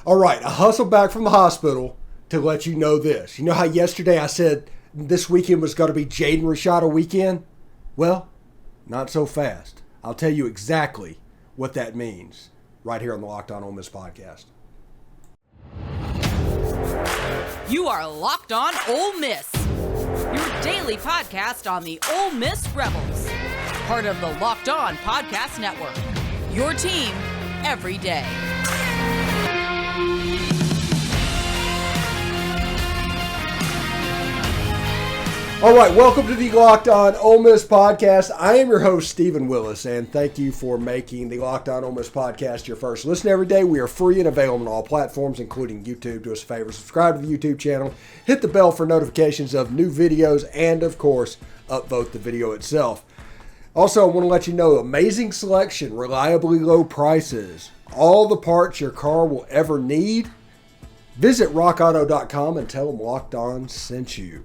All right, I hustled back from the hospital to let you know this. You know how yesterday I said this weekend was going to be Jaden Rashada weekend? Well, not so fast. I'll tell you exactly what that means right here on the Locked On Ole Miss podcast. You are Locked On Ole Miss, your daily podcast on the Ole Miss Rebels, part of the Locked On Podcast Network, your team every day. All right, welcome to the Locked On Ole Miss podcast. I am your host, Stephen Willis, and thank you for making the Locked On Ole Miss podcast your first listen every day. We are free and available on all platforms, including YouTube. Do us a favor, subscribe to the YouTube channel, hit the bell for notifications of new videos, and, of course, upvote the video itself. Also, I want to let you know, amazing selection, reliably low prices, all the parts your car will ever need. Visit rockauto.com and tell them Locked On sent you.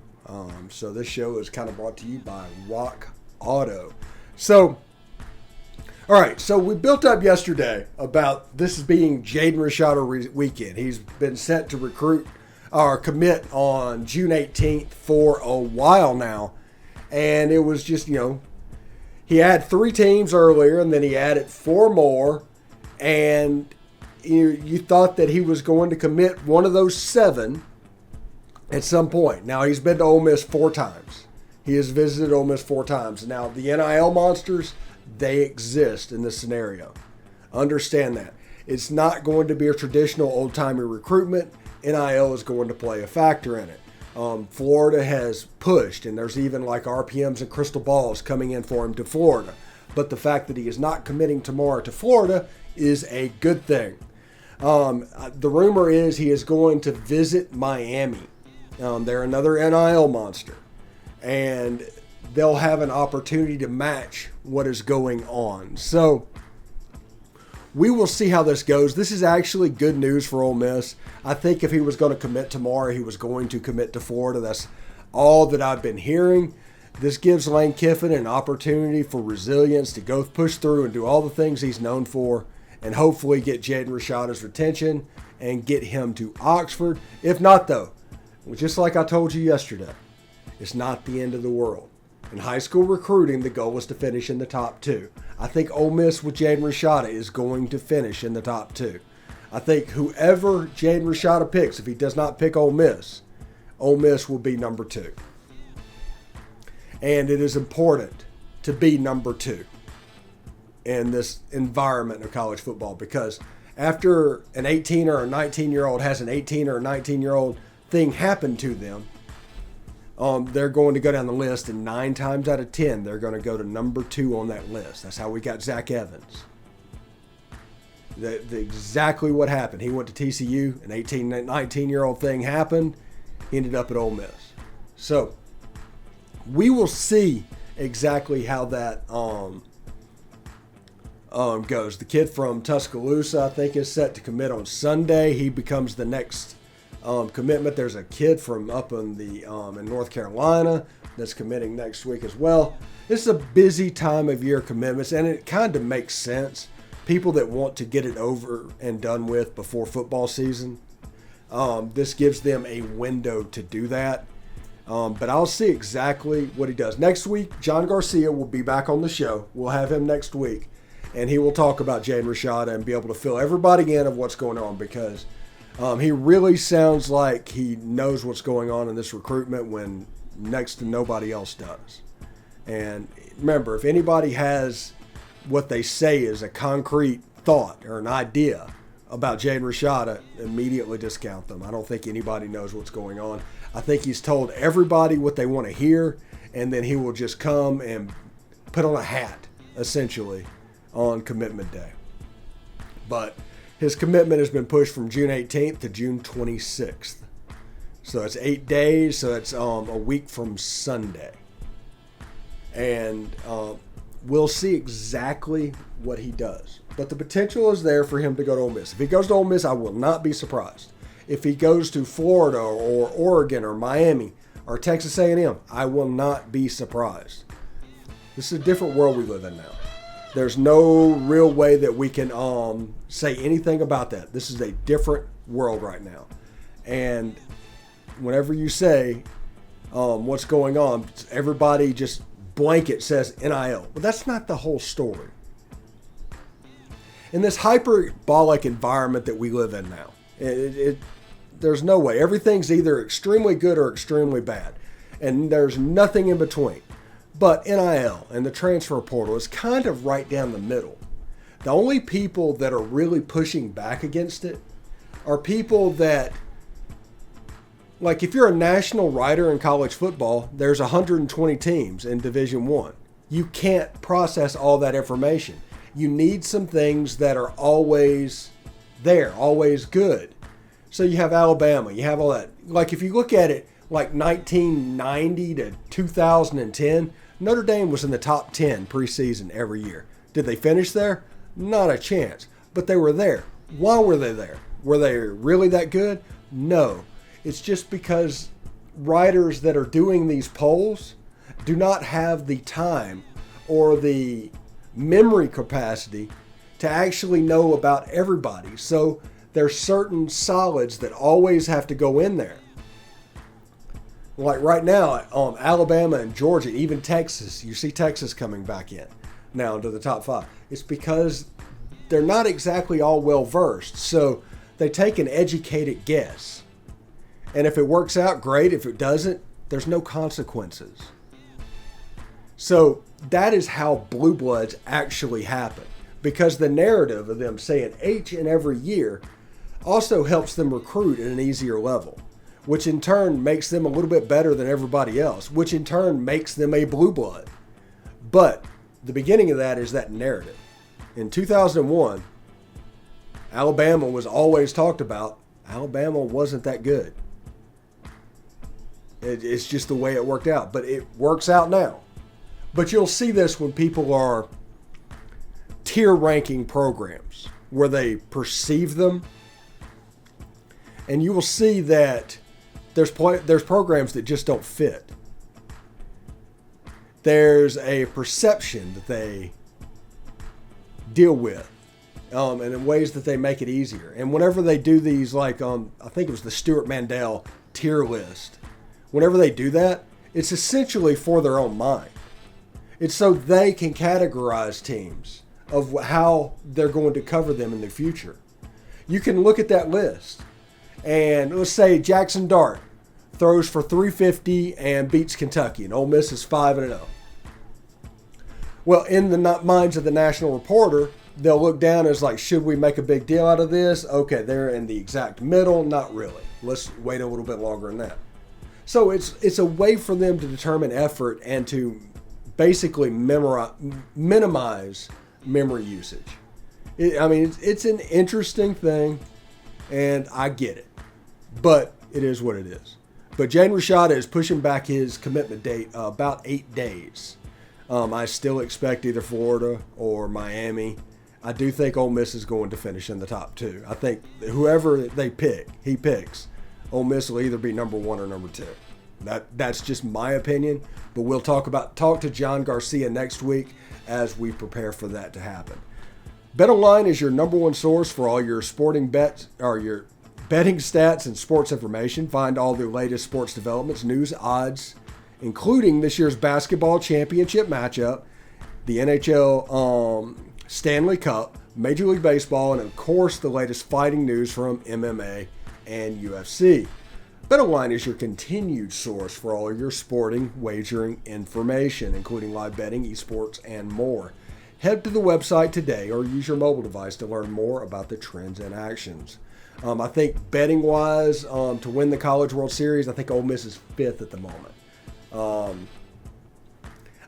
So this show is kind of brought to you by Rock Auto. So, all right, so we built up yesterday about this being Jaden Rashada weekend. He's been set to recruit or commit on June 18th for a while now. And it was just, he had 3 teams earlier and then he added 4 more. And you thought that he was going to commit one of those 7 at some point. Now, he's been to Ole Miss 4 times. He has visited Ole Miss 4 times. Now, the NIL monsters, they exist in this scenario. Understand that. It's not going to be a traditional old-timey recruitment. NIL is going to play a factor in it. Florida has pushed, and there's even like RPMs and crystal balls coming in for him to Florida. But the fact that he is not committing tomorrow to Florida is a good thing. The rumor is he is going to visit Miami. They're another NIL monster, and they'll have an opportunity to match what is going on. So we will see how this goes. This is actually good news for Ole Miss. I think if he was going to commit tomorrow, he was going to commit to Florida. That's all that I've been hearing. This gives Lane Kiffin an opportunity for resilience to go push through and do all the things he's known for, and hopefully get Jaden Rashada's retention and get him to Oxford. If not, though, just like I told you yesterday, it's not the end of the world. In high school recruiting, the goal is to finish in the top 2. I think Ole Miss with Jaden Rashada is going to finish in the top 2. I think whoever Jaden Rashada picks, if he does not pick Ole Miss will be number 2. And it is important to be number 2 in this environment of college football, because after an 18 or a 19-year-old has an 18 or a 19-year-old thing happen to them, they're going to go down the list, and 9 times out of 10, they're going to go to number 2 on that list. That's how we got Zach Evans. Exactly what happened. He went to TCU, an 18, 19-year-old thing happened. He ended up at Ole Miss. So we will see exactly how that goes. The kid from Tuscaloosa, I think, is set to commit on Sunday. He becomes the next commitment. There's a kid from up in North Carolina that's committing next week as well. This is a busy time of year commitments, and it kind of makes sense. People that want to get it over and done with before football season, this gives them a window to do that. But I'll see exactly what he does. Next week, John Garcia will be back on the show. We'll have him next week, and he will talk about Jaden Rashada and be able to fill everybody in of what's going on, because he really sounds like he knows what's going on in this recruitment when next to nobody else does. And remember, if anybody has what they say is a concrete thought or an idea about Jaden Rashada, immediately discount them. I don't think anybody knows what's going on. I think he's told everybody what they want to hear, and then he will just come and put on a hat, essentially, on commitment day. But his commitment has been pushed from June 18th to June 26th. So it's 8 days, so it's a week from Sunday. And we'll see exactly what he does. But the potential is there for him to go to Ole Miss. If he goes to Ole Miss, I will not be surprised. If he goes to Florida or Oregon or Miami or Texas A&M, I will not be surprised. This is a different world we live in now. There's no real way that we can say anything about that. This is a different world right now. And whenever you say what's going on, everybody just blanket says NIL. But that's not the whole story. In this hyperbolic environment that we live in now, there's no way. Everything's either extremely good or extremely bad. And there's nothing in between. But NIL and the transfer portal is kind of right down the middle. The only people that are really pushing back against it are people that, like if you're a national writer in college football, there's 120 teams in Division I. You can't process all that information. You need some things that are always there, always good. So you have Alabama, you have all that. Like if you look at it like 1990 to 2010, Notre Dame was in the top 10 preseason every year. Did they finish there? Not a chance. But they were there. Why were they there? Were they really that good? No. It's just because writers that are doing these polls do not have the time or the memory capacity to actually know about everybody. So there's certain solids that always have to go in there. Like right now, Alabama and Georgia, even Texas, you see Texas coming back in now into the top 5. It's because they're not exactly all well versed. So they take an educated guess. And if it works out, great. If it doesn't, there's no consequences. So that is how blue bloods actually happen. Because the narrative of them saying each and every year also helps them recruit at an easier level, which in turn makes them a little bit better than everybody else, which in turn makes them a blue blood. But the beginning of that is that narrative. In 2001, Alabama was always talked about. Alabama wasn't that good. It's just the way it worked out. But it works out now. But you'll see this when people are tier ranking programs where they perceive them. And you will see that there's programs that just don't fit. There's a perception that they deal with and in ways that they make it easier. And whenever they do these, like I think it was the Stuart Mandel tier list, whenever they do that, it's essentially for their own mind. It's so they can categorize teams of how they're going to cover them in the future. You can look at that list and let's say Jackson Dart throws for 350 and beats Kentucky, and Ole Miss is 5-0. Well, in the minds of the national reporter, they'll look down as like, should we make a big deal out of this? Okay, they're in the exact middle. Not really. Let's wait a little bit longer than that. So it's a way for them to determine effort and to basically minimize memory usage. It's an interesting thing, and I get it. But it is what it is. But Jaden Rashada is pushing back his commitment date about 8 days. I still expect either Florida or Miami. I do think Ole Miss is going to finish in the top 2. I think whoever he picks, Ole Miss will either be number 1 or number 2. That's just my opinion. But we'll talk to John Garcia next week as we prepare for that to happen. BetOnline is your number 1 source for all your sporting bets or your betting stats and sports information. Find all the latest sports developments, news, odds, including this year's basketball championship matchup, the NHL Stanley Cup, Major League Baseball, and of course the latest fighting news from MMA and UFC. BetOnline is your continued source for all your sporting wagering information, including live betting, esports, and more. Head to the website today or use your mobile device to learn more about the trends and actions. I think betting-wise, to win the College World Series, I think Ole Miss is 5th at the moment.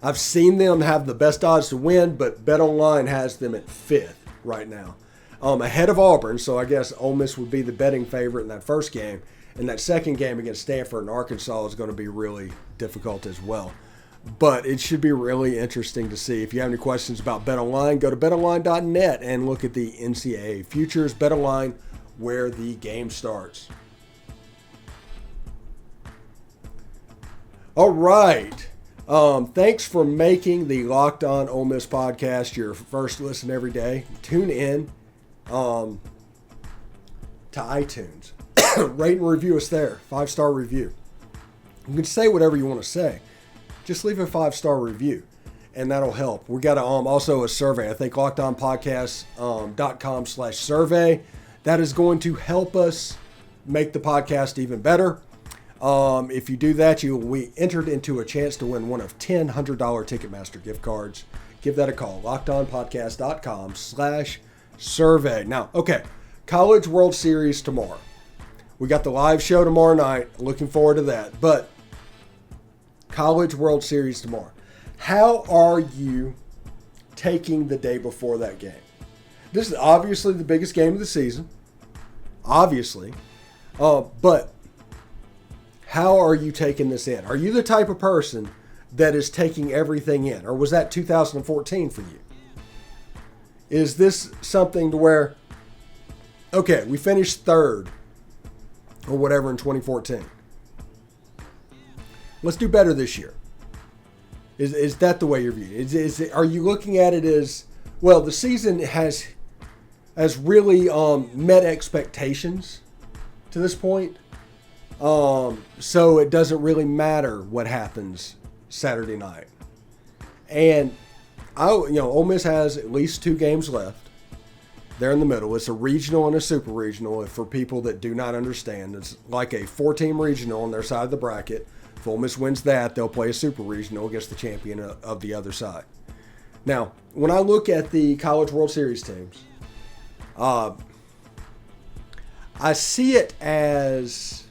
I've seen them have the best odds to win, but BetOnline has them at 5th right now, ahead of Auburn. So I guess Ole Miss would be the betting favorite in that first game. And that second game against Stanford and Arkansas is going to be really difficult as well. But it should be really interesting to see. If you have any questions about BetOnline, go to betonline.net and look at the NCAA futures. BetOnline, where the game starts. All right. Thanks for making the Locked On Ole Miss podcast your first listen every day. Tune in. to iTunes. Rate and review us there. 5-star review. You can say whatever you want to say. Just leave a 5-star review, and that'll help. We got also a survey. I think LockedOnPodcast.com/survey. That is going to help us make the podcast even better. If you do that, you will be entered into a chance to win one of 10 $100 Ticketmaster gift cards. Give that a call. LockedOnPodcast.com/survey. Now, okay, College World Series tomorrow. We got the live show tomorrow night. Looking forward to that. But College World Series tomorrow. How are you taking the day before that game? This is obviously the biggest game of the season. Obviously. But how are you taking this in? Are you the type of person that is taking everything in? Or was that 2014 for you? Is this something to where, okay, we finished third or whatever in 2014. Let's do better this year. Is that the way you're viewing it? Are you looking at it as, well, the season has really met expectations to this point. So it doesn't really matter what happens Saturday night. And Ole Miss has at least 2 games left. They're in the middle. It's a regional and a super regional. For people that do not understand, it's like a 4-team regional on their side of the bracket. If Ole Miss wins that, they'll play a super regional against the champion of the other side. Now, when I look at the College World Series teams, I see it as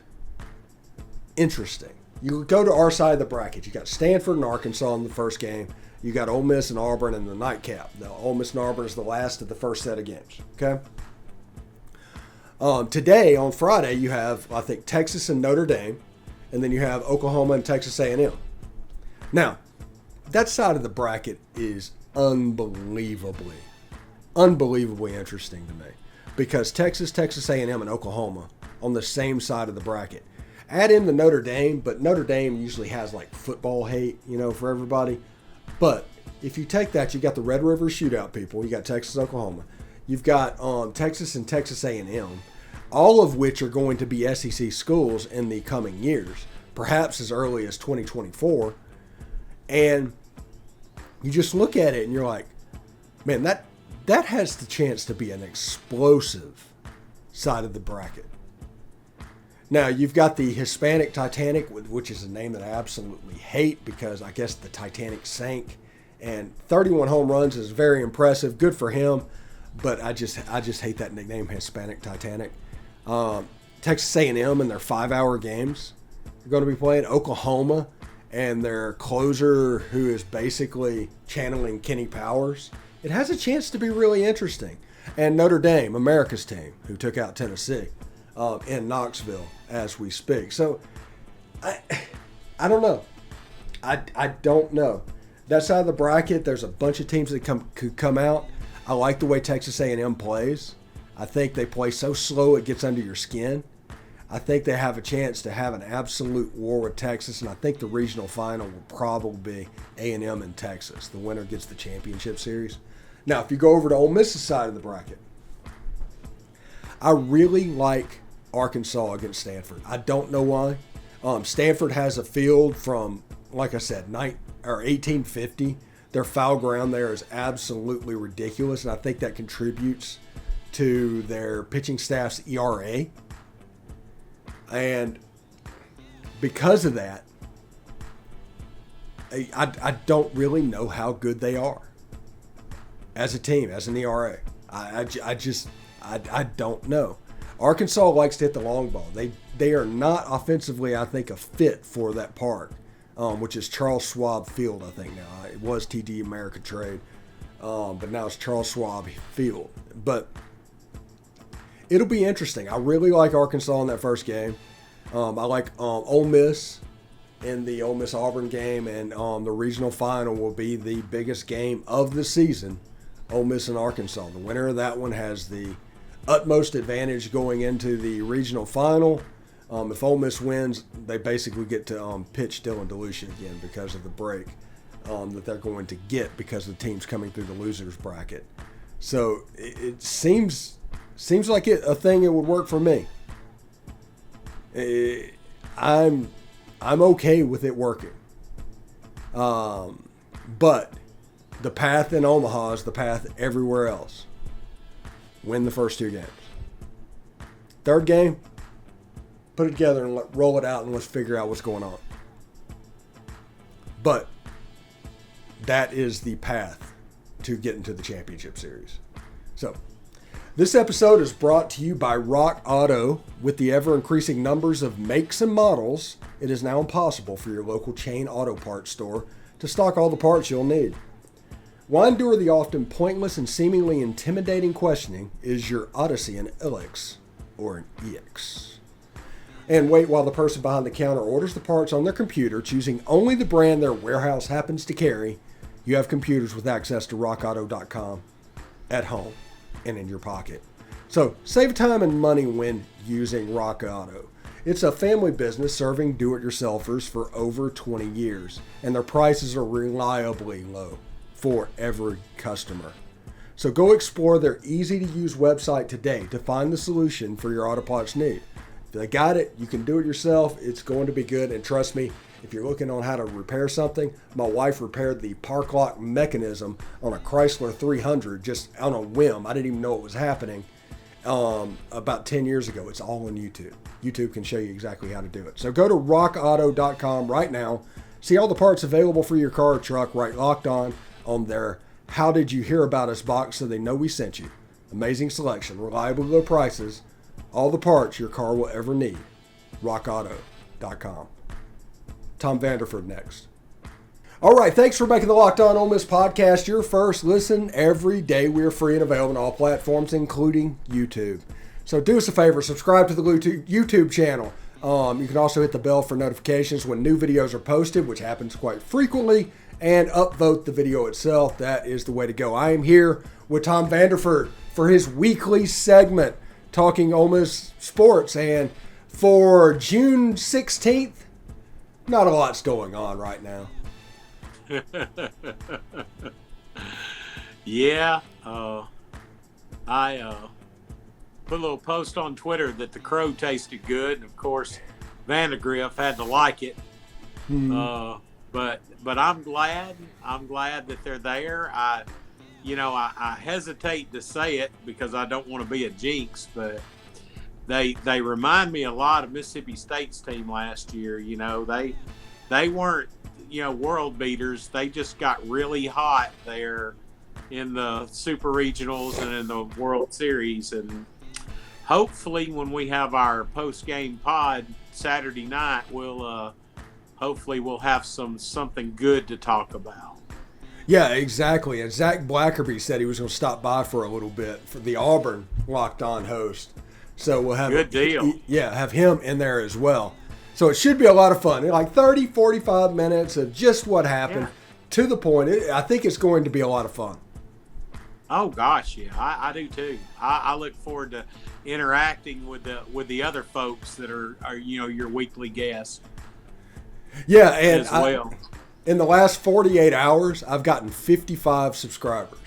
interesting. You go to our side of the bracket. You got Stanford and Arkansas in the first game. You got Ole Miss and Auburn in the nightcap. The Ole Miss and Auburn is the last of the first set of games. Okay. Today, on Friday, you have, I think, Texas and Notre Dame, and then you have Oklahoma and Texas A&M. Now, that side of the bracket is unbelievably interesting to me, because Texas A&M, and Oklahoma on the same side of the bracket. Add in the Notre Dame, but Notre Dame usually has like football hate, for everybody. But if you take that, you got the Red River Shootout people. You got Texas, Oklahoma. You've got Texas and Texas A&M, all of which are going to be SEC schools in the coming years, perhaps as early as 2024. And you just look at it and you're like, man, that has the chance to be an explosive side of the bracket. Now, you've got the Hispanic Titanic, which is a name that I absolutely hate because I guess the Titanic sank. And 31 home runs is very impressive. Good for him. But I just hate that nickname, Hispanic Titanic. Texas A&M and their 5-hour games are going to be playing. Oklahoma and their closer, who is basically channeling Kenny Powers. It has a chance to be really interesting. And Notre Dame, America's team, who took out Tennessee in Knoxville as we speak. So I don't know. I don't know. That side of the bracket, there's a bunch of teams that could come out. I like the way Texas A&M plays. I think they play so slow it gets under your skin. I think they have a chance to have an absolute war with Texas, and I think the regional final will probably be A&M and Texas. The winner gets the championship series. Now, if you go over to Ole Miss's side of the bracket, I really like Arkansas against Stanford. I don't know why. Stanford has a field from, like I said, 1850. Their foul ground there is absolutely ridiculous, and I think that contributes to their pitching staff's ERA. And because of that, I don't really know how good they are as a team, as an ERA. I don't know. Arkansas likes to hit the long ball. They are not offensively, I think, a fit for that park, which is Charles Schwab Field, I think now. It was TD Ameritrade, but now it's Charles Schwab Field. But it'll be interesting. I really like Arkansas in that first game. I like Ole Miss in the Ole Miss Auburn game, and the regional final will be the biggest game of the season, Ole Miss and Arkansas. The winner of that one has the utmost advantage going into the regional final. If Ole Miss wins, they basically get to pitch Dylan DeLucia again because of the break that they're going to get because the team's coming through the losers bracket. So it seems Seems like a thing that would work for me. I'm okay with it working. But the path in Omaha is the path everywhere else. Win the first 2 games. Third game, put it together and roll it out and let's figure out what's going on. But that is the path to getting to the championship series. So, this episode is brought to you by Rock Auto. With the ever-increasing numbers of makes and models, it is now impossible for your local chain auto parts store to stock all the parts you'll need. Why endure the often pointless and seemingly intimidating questioning, is your Odyssey an LX or an EX? And wait while the person behind the counter orders the parts on their computer, choosing only the brand their warehouse happens to carry. You have computers with access to rockauto.com at home and in your pocket. So save time and money when using Rock Auto. It's a family business serving do-it-yourselfers for over 20 years, and their prices are reliably low for every customer. So go explore their easy-to-use website today to find the solution for your auto parts need. If they got it, you can do it yourself. It's going to be good, and trust me, if you're looking on how to repair something, my wife repaired the park lock mechanism on a Chrysler 300 just on a whim. I didn't even know it was happening about 10 years ago. It's all on YouTube. YouTube can show you exactly how to do it. So go to rockauto.com right now. See all the parts available for your car or truck, right Locked On their How Did You Hear About Us box so they know we sent you. Amazing selection, reliable low prices, all the parts your car will ever need. rockauto.com. Tom Vanderford next. All right, thanks for making the Locked On Ole Miss podcast your first listen every day. We are free and available on all platforms, including YouTube. So do us a favor, subscribe to the YouTube channel. You can also hit the bell for notifications when new videos are posted, which happens quite frequently, and upvote the video itself. That is the way to go. I am here with Tom Vanderford for his weekly segment, Talking Ole Miss Sports. And for June 16th, not a lot's going on right now. Yeah, I put a little post on Twitter that the crow tasted good, and of course Vandegrift had to like it. But I'm glad that they're there. I hesitate to say it because I don't want to be a jinx, but they remind me a lot of Mississippi State's team last year. You know, they weren't world beaters. They just got really hot there in the Super Regionals and in the World Series. And hopefully when we have our post-game pod Saturday night, we'll have something good to talk about. Yeah, exactly. And Zach Blackerby said he was going to stop by for a little bit for the Auburn Locked On host. So we'll have good deal. Have him in there as well. So it should be a lot of fun. Like 30, 45 minutes of just what happened to the point. I think it's going to be a lot of fun. Oh gosh, yeah, I do too. I look forward to interacting with the other folks that are your weekly guests. Yeah, and as well. In the last 48 hours, I've gotten 55 subscribers.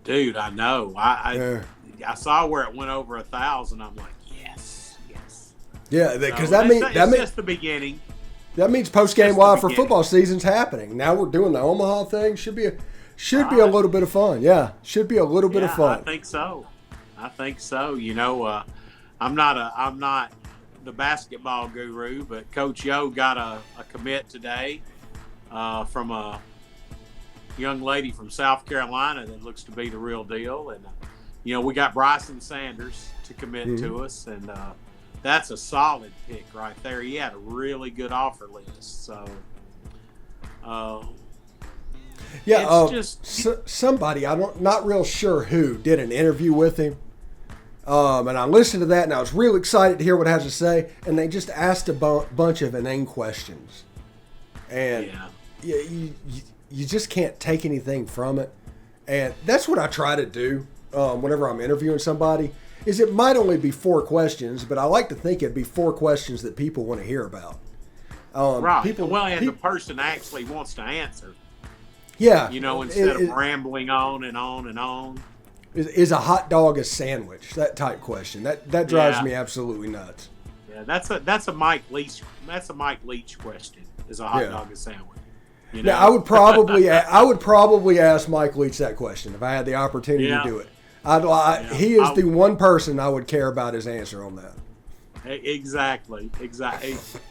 Dude, I know. I saw where it went over 1,000. I'm like, yes. Yeah, because so that means just the beginning. That means post-game live for football season's happening. Now we're doing the Omaha thing. Should be a little bit of fun. Yeah, should be a little bit of fun. I think so. I'm not the basketball guru, but Coach Yo got a commit today from a young lady from South Carolina that looks to be the real deal. And we got Bryson Sanders to commit to us, and that's a solid pick right there. He had a really good offer list. So, somebody, not real sure who, did an interview with him. And I listened to that, and I was real excited to hear what it has to say. And they just asked a bunch of inane questions. And you just can't take anything from it. And that's what I try to do whenever I'm interviewing somebody. Is it might only be 4 questions, but I like to think it'd be 4 questions that people want to hear about. Right. The person actually wants to answer. Yeah. Instead of rambling on and on and on. Is a hot dog a sandwich? That type question. That drives me absolutely nuts. Yeah, that's a Mike Leach question. Is a hot dog a sandwich? You know? Now, I would probably ask Mike Leach that question if I had the opportunity to do it. He is the one person I would care about his answer on that. Exactly.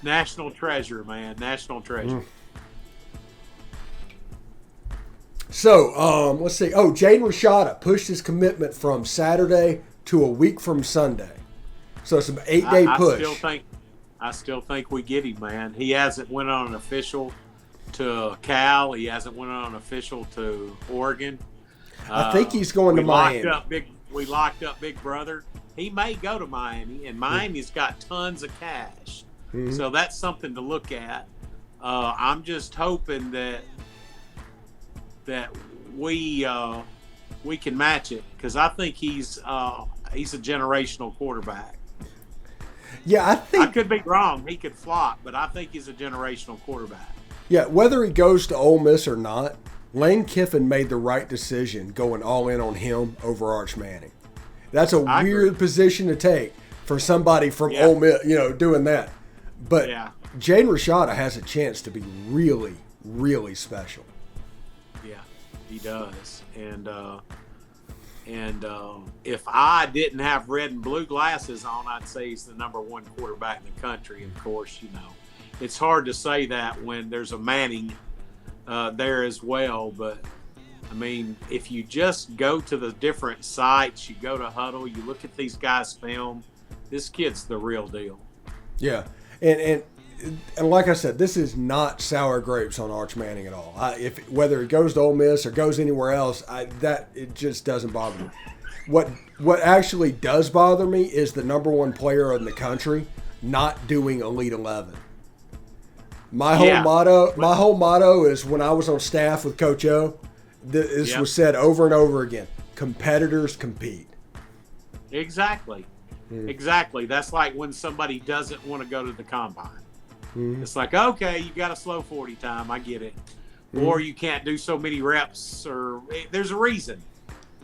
National treasure, man. National treasure. So, let's see. Oh, Jaden Rashada pushed his commitment from Saturday to a week from Sunday. So it's an 8-day push. I still think we get him, man. He hasn't went on an official to Cal. He hasn't went on an official to Oregon. I think he's going to Miami. We locked up Big Brother. He may go to Miami, and Miami's got tons of cash. Mm-hmm. So that's something to look at. I'm just hoping that we can match it, because I think he's a generational quarterback. Yeah, I could be wrong. He could flop, but I think he's a generational quarterback. Yeah, whether he goes to Ole Miss or not, Lane Kiffin made the right decision going all in on him over Arch Manning. That's a weird position to take for somebody from Ole Miss, doing that. But Jaden Rashada has a chance to be really, really special. Yeah, he does. And if I didn't have red and blue glasses on, I'd say he's the number one quarterback in the country. Of course, it's hard to say that when there's a Manning there as well. But, I mean, if you just go to the different sites, you go to Huddle, you look at these guys' film, this kid's the real deal. Yeah, and like I said, this is not sour grapes on Arch Manning at all. Whether it goes to Ole Miss or goes anywhere else, it just doesn't bother me. What actually does bother me is the number one player in the country not doing Elite 11. My whole motto is, when I was on staff with Coach O, this was said over and over again: competitors compete. Exactly. Exactly. That's like when somebody doesn't want to go to the combine. It's like, okay, you got a slow 40 time, I get it. Or you can't do so many reps, or there's a reason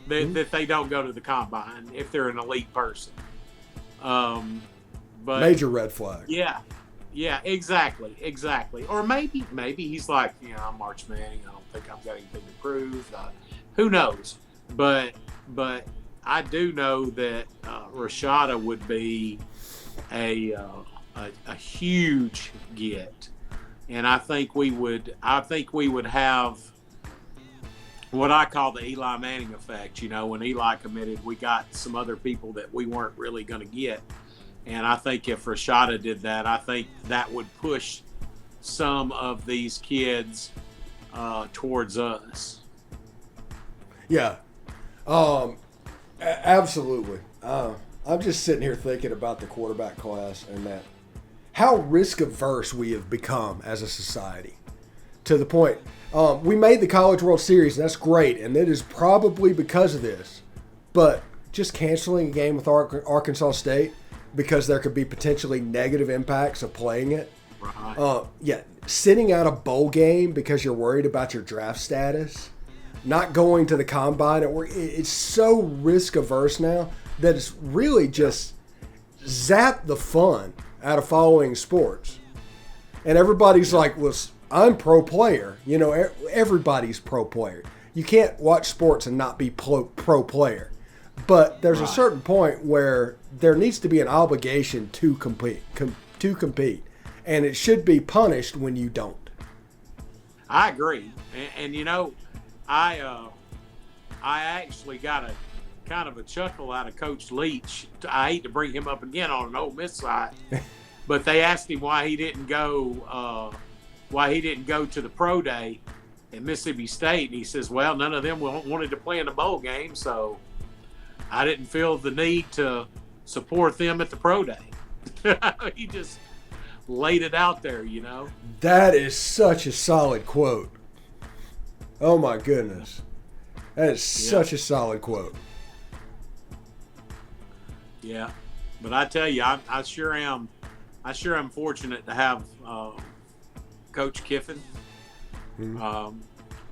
that they don't go to the combine if they're an elite person. But major red flag. Yeah, exactly. Or maybe he's like, I'm Arch Manning, I don't think I've got anything to prove. Who knows? But I do know that Rashada would be a huge get, and I think we would have what I call the Eli Manning effect. When Eli committed, we got some other people that we weren't really going to get, and I think if Rashada did that, I think that would push some of these kids towards us. Yeah, absolutely. I'm just sitting here thinking about the quarterback class and that how risk averse we have become as a society, to the point we made the College World Series, and that's great, and it is probably because of this. But just canceling a game with Arkansas State because there could be potentially negative impacts of playing it. Right. Sitting out a bowl game because you're worried about your draft status, not going to the combine. It's so risk averse now that it's really just zapped the fun out of following sports. And everybody's like, well, I'm pro player. Everybody's pro player. You can't watch sports and not be pro player. But there's a certain point where there needs to be an obligation to compete. And it should be punished when you don't. I agree. And I actually got a kind of a chuckle out of Coach Leach. I hate to bring him up again on an Ole Miss side, but they asked him why he didn't go to the pro day at Mississippi State, and he says, "Well, none of them wanted to play in the bowl game, so I didn't feel the need to support them at the pro day." He just laid it out there, That is such a solid quote. Oh my goodness, that is such a solid quote. Yeah, but I tell you, I sure am fortunate to have Coach Kiffin.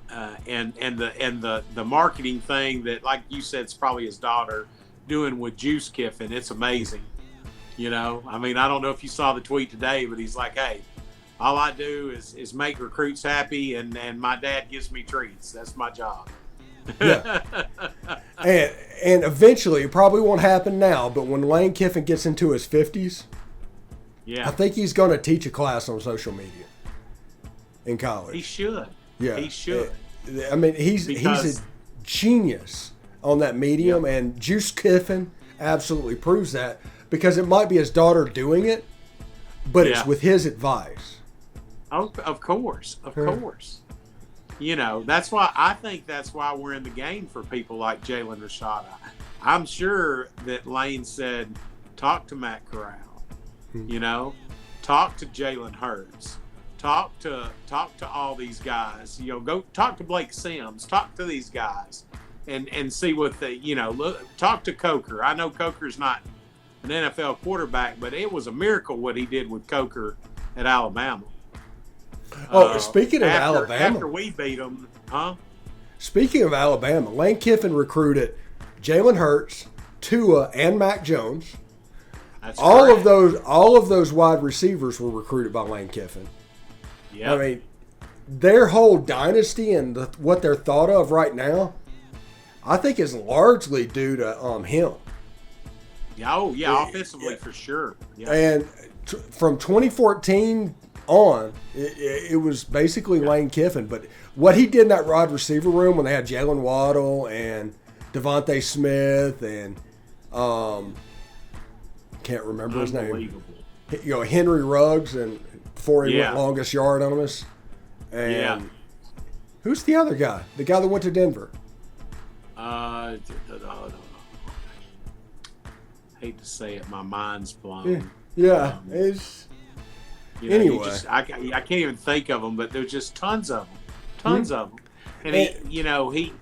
the marketing thing that, like you said, it's probably his daughter doing with Juice Kiffin. It's amazing. You know, I mean, I don't know if you saw the tweet today, but he's like, hey, all I do is make recruits happy, and my dad gives me treats. That's my job. Yeah. and eventually, it probably won't happen now, but when Lane Kiffin gets into his 50s, I think he's going to teach a class on social media in college. He should. Yeah. He should. I mean, he's a genius on that medium, and Juice Kiffin absolutely proves that, because it might be his daughter doing it, but it's with his advice. Oh, of course. Of course. You know, that's why we're in the game for people like Jaden Rashada. I'm sure that Lane said, talk to Matt Corral, you know, talk to Jalen Hurts, talk to all these guys, you know, go talk to Blake Sims, talk to these guys and see what they, you know, look, talk to Coker. I know Coker's not an NFL quarterback, but it was a miracle what he did with Coker at Alabama. Speaking of Alabama. After we beat them, huh? Speaking of Alabama, Lane Kiffin recruited Jalen Hurts, Tua, and Mac Jones. That's all correct. All of those wide receivers were recruited by Lane Kiffin. Yeah. I mean, their whole dynasty and what they're thought of right now, I think is largely due to him. Offensively for sure. Yeah. And from 2014 on, it was basically Lane Kiffin. But what he did in that wide receiver room when they had Jalen Waddle and Devontae Smith and can't remember his name. You know, Henry Ruggs, and before he went longest yard on us. And who's the other guy? The guy that went to Denver. Hate to say it, my mind's blown. It's anyway. I can't even think of them, but there's just tons of them, And he,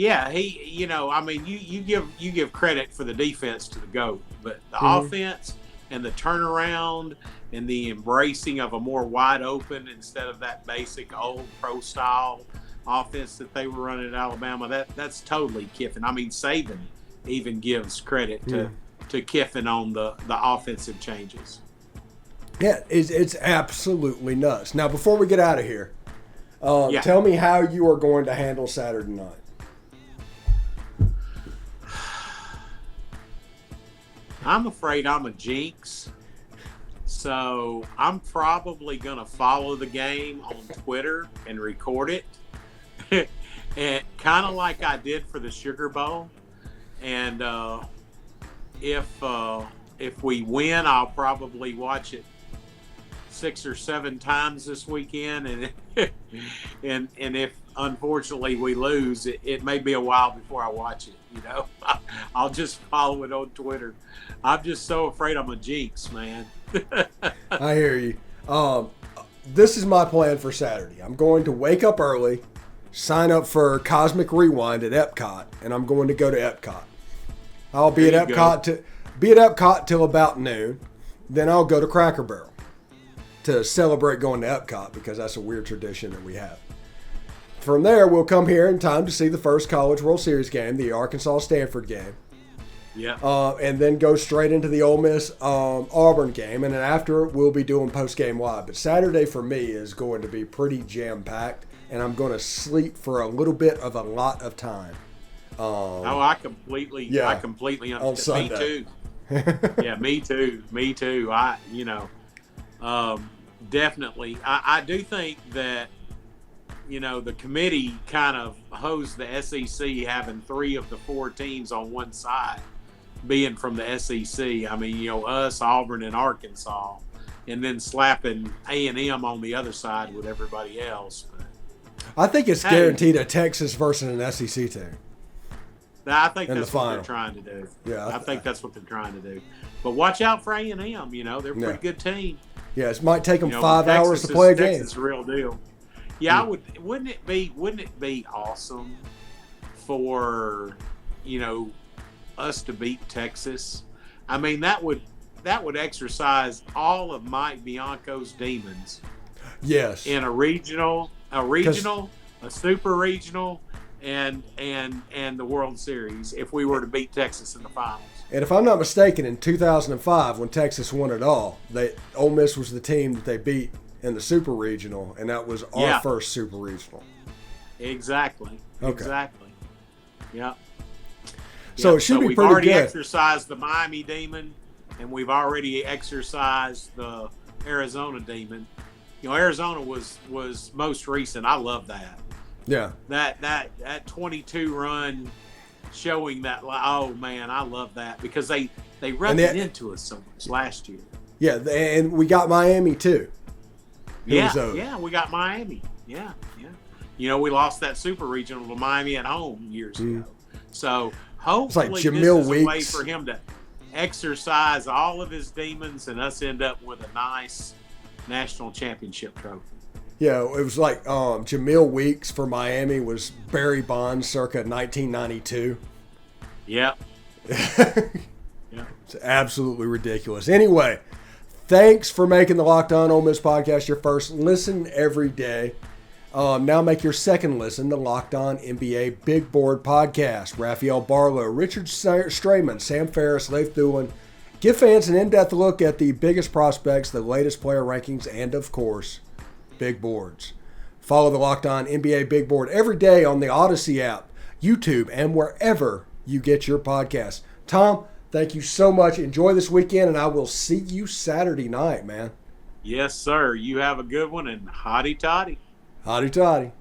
I mean, you give credit for the defense to the GOAT, but the offense and the turnaround and the embracing of a more wide open instead of that basic old pro style offense that they were running at Alabama, that's totally Kiffin. I mean, Saban even gives credit to Kiffin on the offensive changes. Yeah, it's absolutely nuts. Now, before we get out of here, tell me how you are going to handle Saturday night. I'm afraid I'm a jinx, so I'm probably going to follow the game on Twitter and record it, and kind of like I did for the Sugar Bowl. And if we win, I'll probably watch it 6 or 7 times this weekend, and if unfortunately we lose, it may be a while before I watch it. You know, I'll just follow it on Twitter. I'm just so afraid I'm a jinx, man. I hear you. This is my plan for Saturday. I'm going to wake up early, sign up for Cosmic Rewind at Epcot, and I'm going to go to Epcot. I'll be at Epcot till about noon. Then I'll go to Cracker Barrel to celebrate going to Epcot, because that's a weird tradition that we have. From there, we'll come here in time to see the first College World Series game, the Arkansas-Stanford game. Yeah. And then go straight into the Ole Miss Auburn game, and then after we'll be doing post-game live. But Saturday for me is going to be pretty jam-packed, and I'm going to sleep for a little bit of a lot of time. I completely understand. On Sunday. Me too. Yeah, me too. Definitely. I do think that, the committee kind of hosed the SEC, having 3 of the 4 teams on one side being from the SEC. I mean, us, Auburn, and Arkansas, and then slapping A&M on the other side with everybody else. But, I think it's guaranteed a Texas versus an SEC team. I think that's what they're trying to do. Yeah, I think that's what they're trying to do. But watch out for A&M. They're a pretty good team. Yeah, it might take them 5 hours to play a game. Texas is the real deal. Yeah, wouldn't it be awesome for us to beat Texas? I mean, that would exercise all of Mike Bianco's demons. Yes. In a regional, a a super regional, and the World Series if we were to beat Texas in the finals. And if I'm not mistaken, in 2005, when Texas won it all, Ole Miss was the team that they beat in the Super Regional, and that was our first Super Regional. Exactly. Okay. Exactly. Yeah. So it should be pretty good. We've already exercised the Miami Demon, and we've already exercised the Arizona Demon. Arizona was most recent. I love that. Yeah. That 22 run showing that, oh man, I love that because they rubbed it into us so much last year. Yeah, and we got Miami too. We got Miami. Yeah. We lost that super regional to Miami at home years ago. So hopefully like this Jamil is a way Weeks. for him to exercise all of his demons and us end up with a nice national championship trophy. Yeah, it was like Jamil Weeks for Miami was Barry Bonds circa 1992. Yep. Yeah. It's absolutely ridiculous. Anyway, thanks for making the Locked On Ole Miss podcast your first listen every day. Now make your second listen to Locked On NBA Big Board Podcast. Raphael Barlow, Richard Strayman, Sam Ferris, Leif Thulin. Give fans an in-depth look at the biggest prospects, the latest player rankings, and, of course, big boards. Follow the Locked On NBA Big Board every day on the Odyssey app, YouTube, and wherever you get your podcasts. Tom, thank you so much. Enjoy this weekend, and I will see you Saturday night, man. Yes, sir. You have a good one, and hotty toddy. Hotty toddy.